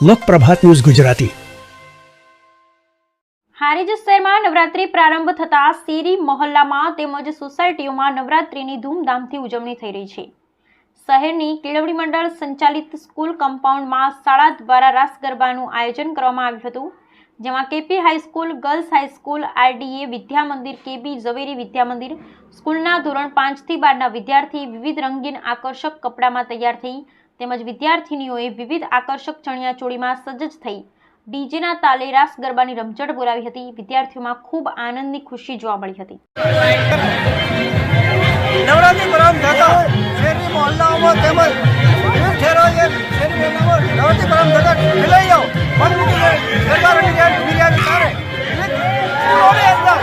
લોકપ્રભાત news Gujarati. Harij શહેરમાં નવરાત્રી પ્રારંભ થતા શેરી મહોલ્લામાં તેમજ સોસાયટીઓમાં નવરાત્રીની ધૂમધામથી ઉજવણી થઈ રહી છે। શહેરની કેળવણી મંડળ સંચાલિત સ્કૂલ કમ્પાઉન્ડમાં શાળા દ્વારા રાસ ગરબાનું આયોજન કરવામાં આવ્યું હતું, જેમાં KP high school, girls high school, આરડીએ Vidya Mandir, કેબી ઝવેરી વિદ્યા મંદિર સ્કૂલના ધોરણ 5 થી 12ના વિદ્યાર્થી વિવિધ રંગીન આકર્ષક કપડામાં તૈયાર થઈ તેમજ વિદ્યાર્થીનીઓએ વિવિધ આકર્ષક ચણિયાચોળીમાં સજ્જ થઈ ડીજેના તાલે રાસ ગરબાની રમઝટ બોલાવી હતી। વિદ્યાર્થીઓમાં ખૂબ આનંદની ખુશી જોવા મળી હતી। નવરાત્રી પ્રારંભ થતા શહેરની મહોલ્લાઓમાં તેમજ વિવિધ શહેરોએ શહેરી મહોલ્લામાં નવરાત્રી પ્રારંભ થતા ખેલૈયાઓ સરકારોની બિરયાની તારે વિવિધ સ્કૂલોની અંદર